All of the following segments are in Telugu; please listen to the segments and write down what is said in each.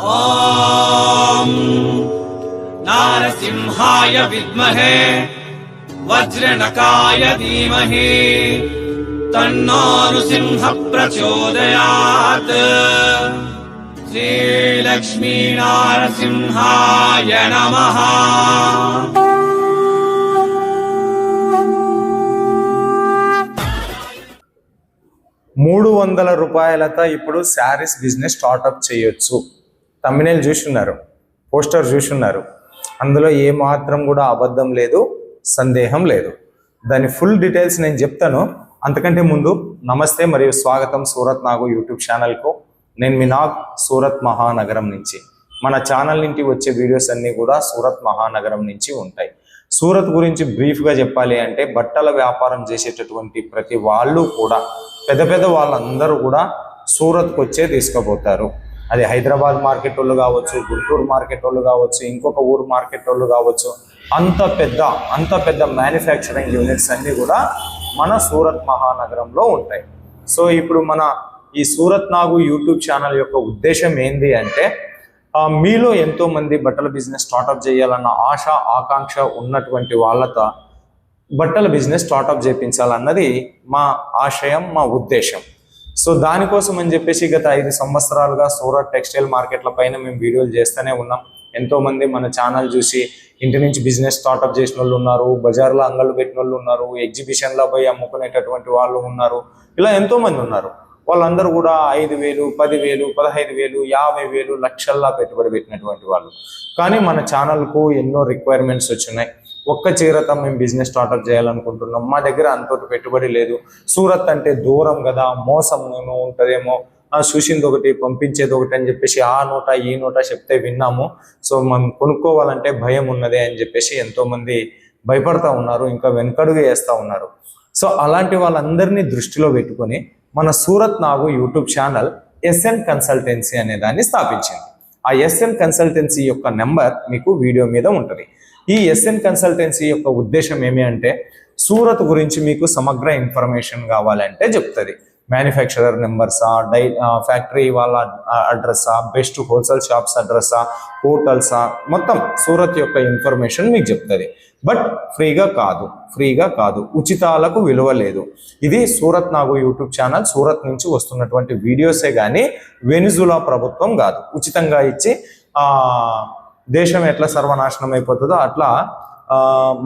ఓం నారసింహాయ విద్మహే వజ్రనకాయ ధీమహి తన్నో నృసింహ ప్రచోదయాత్. శ్రీలక్ష్మీ నారసింహాయ నమః. 300 రూపాయలతో ఇప్పుడు శారీస్ బిజినెస్ స్టార్ట్అప్ చేయొచ్చు. తమ్మినేల్ చూస్తున్నారు, పోస్టర్ చూస్తున్నారు. అందులో ఏమాత్రం కూడా అబద్ధం లేదు, సందేహం లేదు. దాని ఫుల్ డీటెయిల్స్ నేను చెప్తాను. అంతకంటే ముందు నమస్తే మరియు స్వాగతం సూరత్ నాగు యూట్యూబ్ ఛానల్కు. నేను మీ నాగ్, సూరత్ మహానగరం నుంచి. మన ఛానల్ నుండి వచ్చే వీడియోస్ అన్నీ కూడా సూరత్ మహానగరం నుంచి ఉంటాయి. సూరత్ గురించి బ్రీఫ్గా చెప్పాలి అంటే బట్టల వ్యాపారం చేసేటటువంటి ప్రతి వాళ్ళు కూడా పెద్ద పెద్ద వాళ్ళందరూ కూడా సూరత్కి వచ్చే తీసుకుపోతారు. అది హైదరాబాద్ మార్కెట్ వాళ్ళు కావచ్చు, గుంటూరు మార్కెట్ వాళ్ళు కావచ్చు, ఇంకొక ఊరు మార్కెట్ వాళ్ళు కావచ్చు. అంత పెద్ద మ్యానుఫ్యాక్చరింగ్ యూనిట్స్ అన్నీ కూడా మన సూరత్ మహానగరంలో ఉంటాయి. సో ఇప్పుడు మన ఈ సూరత్ నాగు యూట్యూబ్ ఛానల్ యొక్క ఉద్దేశం ఏంది అంటే, మీలో ఎంతోమంది బట్టల బిజినెస్ స్టార్ట్అప్ చేయాలన్న ఆశ ఆకాంక్ష ఉన్నటువంటి వాళ్ళతో బట్టల బిజినెస్ స్టార్ట్అప్ చేయించాలన్నది మా ఆశయం, మా ఉద్దేశం. సో దానికోసం అని చెప్పేసి గత 5 సంవత్సరాలుగా సూరత్ టెక్స్టైల్ మార్కెట్ల పైన మేము వీడియోలు చేస్తూనే ఉన్నాం. ఎంతోమంది మన ఛానల్ చూసి ఇంటి నుంచి బిజినెస్ స్టార్ట్అప్ చేసిన వాళ్ళు ఉన్నారు, బజార్లో అంగళ్ళు పెట్టిన వాళ్ళు ఉన్నారు, ఎగ్జిబిషన్లో పోయి అమ్ముకునేటటువంటి వాళ్ళు ఉన్నారు. ఇలా ఎంతోమంది ఉన్నారు. వాళ్ళందరూ కూడా 5,000, 10,000, 15,000, 50,000 లక్షల్లో పెట్టుబడి పెట్టినటువంటి వాళ్ళు. కానీ మన ఛానల్కు ఎన్నో రిక్వైర్మెంట్స్ వచ్చినాయి. ఒక్క చీరతో మేము బిజినెస్ స్టార్ట్అప్ చేయాలనుకుంటున్నాం, మా దగ్గర అంతటి పెట్టుబడి లేదు, సూరత్ అంటే దూరం కదా, మోసం ఏమో ఉంటుందేమో, చూసింది ఒకటి పంపించేది ఒకటి అని చెప్పేసి ఆ నోట ఈ నోట చెప్తే విన్నాము. సో మనం కొనుక్కోవాలంటే భయం ఉన్నదే అని చెప్పేసి ఎంతోమంది భయపడతా ఉన్నారు, ఇంకా వెనకడుగు వేస్తూ ఉన్నారు. సో అలాంటి వాళ్ళందరినీ దృష్టిలో పెట్టుకొని మన Surat Nagu YouTube channel SN consultancy అనే దాన్ని స్థాపించింది. ఆ ఎస్ఎన్ కన్సల్టెన్సీ యొక్క నెంబర్ మీకు వీడియో మీద ఉంటుంది. ఈ ఎస్ఎన్ కన్సల్టెన్సీ యొక్క ఉద్దేశం ఏమి అంటే, సూరత్ గురించి మీకు సమగ్ర ఇన్ఫర్మేషన్ కావాలంటే చెప్తుంది. మ్యానుఫ్యాక్చరర్ నెంబర్సా, ఫ్యాక్టరీ వాళ్ళ అడ్రస్సా, బెస్ట్ హోల్సేల్ షాప్స్ అడ్రస్సా, హోటల్సా, మొత్తం సూరత్ యొక్క ఇన్ఫర్మేషన్ మీకు చెప్తుంది. బట్ ఫ్రీగా కాదు, ఉచితాలకు విలువ లేదు. ఇది సూరత్ నాగు యూట్యూబ్ ఛానల్. సూరత్ నుంచి వస్తున్నటువంటి వీడియోసే కానీ వెనిజులా ప్రభుత్వం కాదు. ఉచితంగా ఇచ్చి దేశం ఎట్లా సర్వనాశనం అయిపోతుందో అట్లా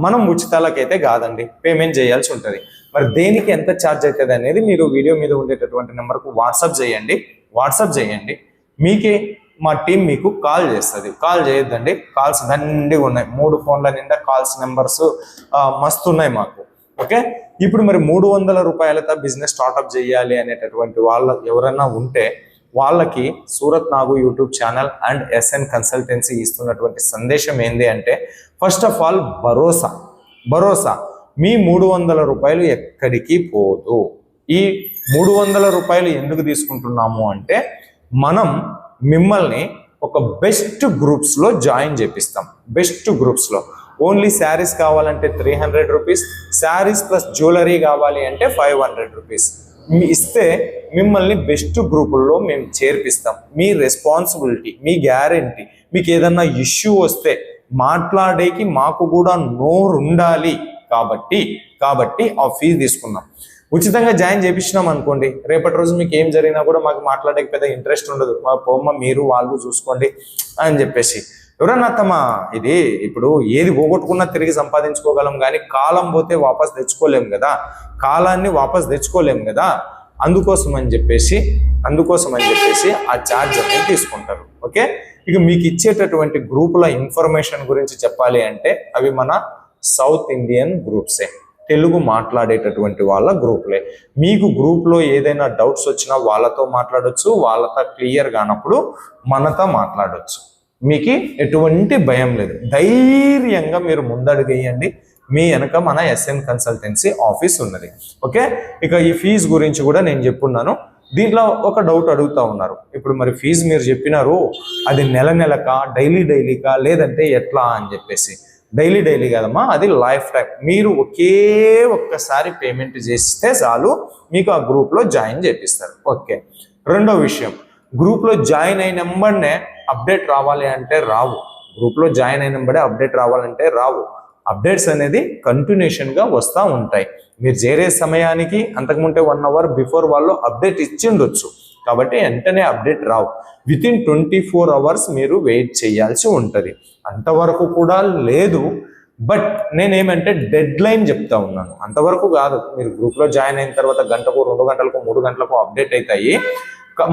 మనం ఉచితాలకైతే కాదండి, పేమెంట్ చేయాల్సి ఉంటుంది. మరి దేనికి ఎంత ఛార్జ్ అవుతుంది అనేది మీరు వీడియో మీద ఉండేటటువంటి నెంబర్కు వాట్సాప్ చేయండి. మీకే మా టీం మీకు కాల్ చేస్తుంది. కాల్ చేయొద్దండి, కాల్స్ దండిగా ఉన్నాయి. 3 ఫోన్ల నిండా కాల్స్ నెంబర్స్ మస్తు ఉన్నాయి మాకు. ఓకే, ఇప్పుడు మరి 300 రూపాయలతో బిజినెస్ స్టార్ట్అప్ చేయాలి అనేటటువంటి వాళ్ళు ఎవరైనా ఉంటే వాళ్ళకి Surat Nagu YouTube channel and SN consultancy ఇస్తున్నటువంటి సందేశం ఏంటి అంటే, ఫస్ట్ ఆఫ్ ఆల్ భరోసా. మీ 300 రూపాయలు ఎక్కడికి పోదు. ఈ 300 రూపాయలు ఎందుకు తీసుకుంటున్నాము అంటే, మనం మిమ్మల్ని ఒక బెస్ట్ గ్రూప్స్లో జాయిన్ చేపిస్తాం. బెస్ట్ గ్రూప్స్లో ఓన్లీ శారీస్ కావాలంటే 300 రూపీస్, శారీస్ ప్లస్ జ్యువెలరీ కావాలి అంటే 500 రూపీస్ ఇస్తే మిమ్మల్ని బెస్ట్ గ్రూపుల్లో మేము చేర్పిస్తాం. మీ రెస్పాన్సిబిలిటీ, మీ గ్యారెంటీ. మీకు ఏదన్నా ఇష్యూ వస్తే మాట్లాడేకి మాకు కూడా నోరు ఉండాలి. కాబట్టి ఆ ఫీజు తీసుకున్నాం. ఉచితంగా జాయిన్ చేయించినాం అనుకోండి, రేపటి రోజు మీకు ఏం జరిగినా కూడా మాకు మాట్లాడేకి పెద్ద ఇంట్రెస్ట్ ఉండదు. మా పోమ్మ మీరు వాళ్ళు చూసుకోండి అని చెప్పేసి. ఎవరన్నా తమా ఇది ఇప్పుడు ఏది పోగొట్టుకున్నా తిరిగి సంపాదించుకోగలం, కానీ కాలం పోతే వాపస్ తెచ్చుకోలేము కదా, కాలాన్ని వాపస్ తెచ్చుకోలేము కదా. అందుకోసం అని చెప్పేసి ఆ ఛార్జ్ అనేది తీసుకుంటారు. ఓకే, ఇక మీకు ఇచ్చేటటువంటి గ్రూపుల ఇన్ఫర్మేషన్ గురించి చెప్పాలి అంటే అవి మన సౌత్ ఇండియన్ గ్రూప్సే, తెలుగు మాట్లాడేటటువంటి వాళ్ళ గ్రూపులే. మీకు గ్రూప్లో ఏదైనా డౌట్స్ వచ్చినా వాళ్ళతో మాట్లాడొచ్చు, వాళ్ళతో క్లియర్ కానప్పుడు మనతో మాట్లాడొచ్చు. మీకు ఎటువంటి భయం లేదు, ధైర్యంగా మీరు ముందడుగేయండి. మీ వెనక మన ఎస్ఎన్ కన్సల్టెన్సీ ఆఫీస్ ఉన్నది. ఓకే, ఇక ఈ ఫీజు గురించి కూడా నేను చెప్పున్నాను. దీంట్లో ఒక డౌట్ అడుగుతూ ఉన్నారు, ఇప్పుడు మరి ఫీజు మీరు చెప్పినారు, అది నెలకా, డైలీకా, లేదంటే ఎట్లా అని చెప్పేసి. డైలీ కదమ్మా, అది లైఫ్ టైం. మీరు ఒక్కసారి పేమెంట్ చేస్తే చాలు, మీకు ఆ గ్రూప్లో జాయిన్ చేపిస్తారు. ఓకే, రెండో విషయం, గ్రూప్లో జాయిన్ అయిన వెంబడే అప్డేట్ రావాలి అంటే రావు. గ్రూప్లో జాయిన్ అయిన వెంబడే అప్డేట్ రావాలంటే రావు. అప్డేట్స్ అనేది కంటిన్యూషన్గా వస్తూ ఉంటాయి. మీరు చేరే సమయానికి అంతకుముందే 1 అవర్ బిఫోర్ వాళ్ళు అప్డేట్ ఇచ్చి ఉండొచ్చు, కాబట్టి వెంటనే అప్డేట్ రావు. వితిన్ 24 అవర్స్ మీరు వెయిట్ చేయాల్సి ఉంటుంది. అంతవరకు కూడా లేదు. బట్ నేనేమంటే డెడ్ లైన్ చెప్తా ఉన్నాను, అంతవరకు కాదు. మీరు గ్రూప్లో జాయిన్ అయిన తర్వాత గంటకు, 2 గంటలకు, 3 గంటలకు అప్డేట్ అవుతాయి.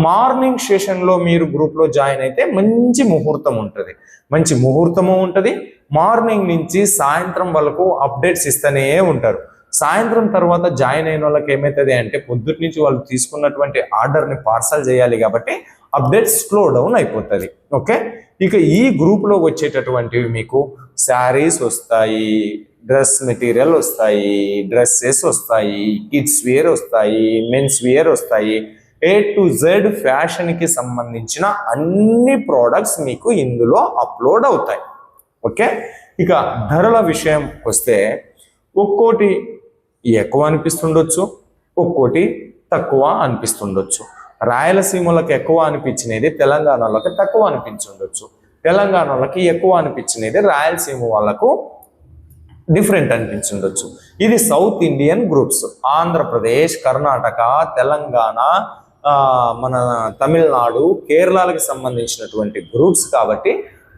మార్నింగ్ సెషన్లో మీరు గ్రూప్లో జాయిన్ అయితే మంచి ముహూర్తం ఉంటుంది, మంచి ముహూర్తము ఉంటుంది. మార్నింగ్ నుంచి సాయంత్రం వరకు అప్డేట్స్ ఇస్తూనే ఉంటారు. సాయంత్రం తర్వాత జాయిన్ అయిన వాళ్ళకి ఏమవుతుంది అంటే పొద్దుటి నుంచి వాళ్ళు తీసుకున్నటువంటి ఆర్డర్ని పార్సల్ చేయాలి, కాబట్టి అప్డేట్స్ స్లో డౌన్ అయిపోతుంది. ఓకే, ఇక ఈ గ్రూప్లో వచ్చేటటువంటివి మీకు శారీస్ వస్తాయి, డ్రెస్ మెటీరియల్ వస్తాయి, డ్రెస్సెస్ వస్తాయి, కిడ్స్ వేర్ వస్తాయి, మెన్స్ వేర్ వస్తాయి. A to Z ఫ్యాషన్కి సంబంధించిన అన్ని ప్రోడక్ట్స్ మీకు ఇందులో అప్లోడ్ అవుతాయి. ఓకే, ఇక ధరల విషయం వస్తే ఒక్కోటి ఎక్కువ అనిపిస్తుండొచ్చు, ఒక్కోటి తక్కువ అనిపిస్తుండొచ్చు. రాయలసీమలకు ఎక్కువ అనిపించినది తెలంగాణలోకి తక్కువ అనిపించుండొచ్చు, తెలంగాణలోకి ఎక్కువ అనిపించినది రాయలసీమ వాళ్ళకు డిఫరెంట్ అనిపించుండొచ్చు. ఇది south Indian groups, Andhra Pradesh, Karnataka, Telangana, మన తమిళనాడు, కేరళకి సంబంధించినటువంటి గ్రూప్స్ కాబట్టి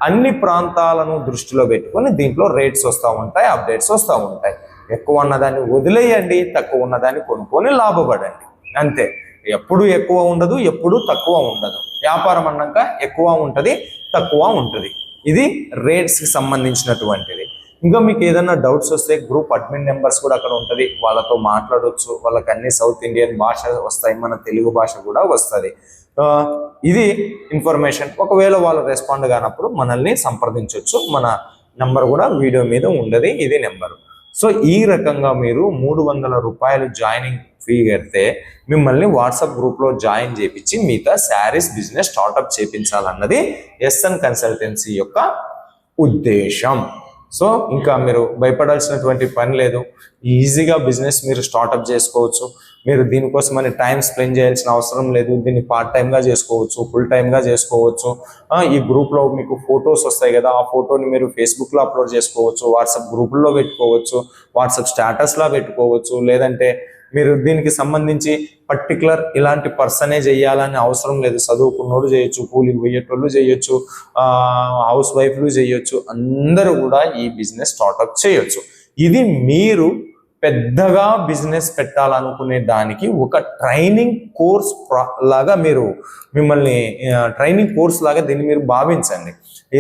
అన్ని ప్రాంతాలను దృష్టిలో పెట్టుకొని దీంట్లో రేట్స్ వస్తూ ఉంటాయి, అప్డేట్స్ వస్తూ ఉంటాయి. ఎక్కువ ఉన్నదాన్ని వదిలేయండి, తక్కువ ఉన్నదాన్ని కొనుక్కొని లాభపడండి, అంతే. ఎప్పుడు ఎక్కువ ఉండదు, ఎప్పుడు తక్కువ ఉండదు. వ్యాపారం అన్నాక ఎక్కువ ఉంటుంది, తక్కువ ఉంటుంది. ఇది రేట్స్కి సంబంధించినటువంటిది. ఇంకా మీకు ఏదైనా డౌట్స్ వస్తే గ్రూప్ అడ్మిన్ నెంబర్స్ కూడా అక్కడ ఉంటుంది, వాళ్ళతో మాట్లాడవచ్చు. వాళ్ళకి అన్ని సౌత్ ఇండియన్ భాష వస్తాయి, మన తెలుగు భాష కూడా వస్తుంది. ఇది ఇన్ఫర్మేషన్. ఒకవేళ వాళ్ళు రెస్పాండ్ కానప్పుడు మనల్ని సంప్రదించవచ్చు. మన నెంబర్ కూడా వీడియో మీద ఉండదు, ఇది నెంబరు. సో ఈ రకంగా మీరు 300 రూపాయలు జాయినింగ్ ఫీ కడితే మిమ్మల్ని వాట్సాప్ గ్రూప్లో జాయిన్ చేయించి మిగతా శారీస్ బిజినెస్ స్టార్టప్ చేయించాలన్నది ఎస్ఎన్ కన్సల్టెన్సీ యొక్క ఉద్దేశం. సో ఇంకా మీరు భయపడాల్సినటువంటి పని లేదు, ఈజీగా బిజినెస్ మీరు స్టార్టప్ చేసుకోవచ్చు. మీరు దీనికోసమని టైం స్పెండ్ చేయాల్సిన అవసరం లేదు. దీన్ని పార్ట్ టైంగా చేసుకోవచ్చు, ఫుల్ టైంగా చేసుకోవచ్చు. ఈ గ్రూప్లో మీకు ఫొటోస్ వస్తాయి కదా, ఆ ఫోటోని మీరు ఫేస్బుక్లో అప్లోడ్ చేసుకోవచ్చు, వాట్సాప్ గ్రూపుల్లో పెట్టుకోవచ్చు, వాట్సాప్ స్టేటస్లో పెట్టుకోవచ్చు. లేదంటే మీరు దీనికి సంబంధించి పర్టికులర్ ఇలాంటి పర్సనే చేయాలని అవసరం లేదు. చదువుకున్నోడు చేయొచ్చు, కూలికి పోయేటోళ్ళు చేయొచ్చు, హౌస్ వైఫ్లు చేయొచ్చు, అందరూ కూడా ఈ బిజినెస్ స్టార్టప్ చేయొచ్చు. ఇది మీరు పెద్దగా బిజినెస్ పెట్టాలనుకునే దానికి ఒక ట్రైనింగ్ కోర్స్ లాగా మీరు మిమ్మల్ని ట్రైనింగ్ కోర్స్ లాగా దీన్ని మీరు భావించండి.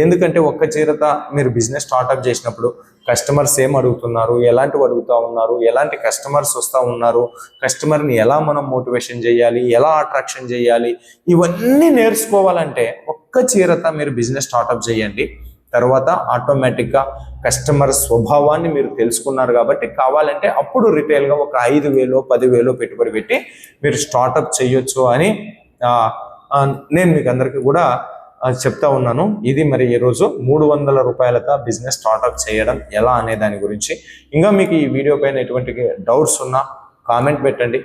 ఎందుకంటే ఒక్క చీరత మీరు బిజినెస్ స్టార్టప్ చేసినప్పుడు కస్టమర్స్ ఏం అడుగుతున్నారు, ఎలాంటివి అడుగుతూ ఉన్నారు, ఎలాంటి కస్టమర్స్ వస్తూ ఉన్నారు, కస్టమర్ని ఎలా మనం మోటివేషన్ చేయాలి, ఎలా అట్రాక్షన్ చేయాలి, ఇవన్నీ నేర్చుకోవాలంటే ఒక్క చీరత మీరు బిజినెస్ స్టార్టప్ చేయండి. తర్వాత ఆటోమేటిక్గా కస్టమర్ స్వభావాన్ని మీరు తెలుసుకున్నారు కాబట్టి కావాలంటే అప్పుడు రిటైల్గా ఒక 5,000 10,000 పెట్టుబడి పెట్టి మీరు స్టార్టప్ చేయొచ్చు అని నేను మీకు అందరికీ కూడా చెప్తా ఉన్నాను. ఇది మరి ఈరోజు 300 రూపాయలతో బిజినెస్ స్టార్టప్ చేయడం ఎలా అనే దాని గురించి. ఇంకా మీకు ఈ వీడియో పైన ఎటువంటి డౌట్స్ ఉన్నా కామెంట్ పెట్టండి.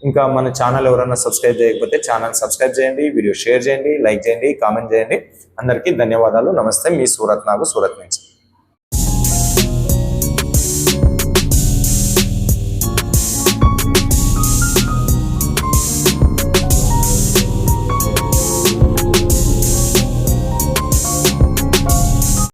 ఇంకా మన ఛానల్ ఎవరైనా సబ్స్క్రైబ్ చేయకపోతే ఛానల్ సబ్స్క్రైబ్ చేయండి, వీడియో షేర్ చేయండి, లైక్ చేయండి, కామెంట్ చేయండి. అందరికీ ధన్యవాదాలు. నమస్తే, మీ సూరత్ నాగు, సూరత్ నుంచి.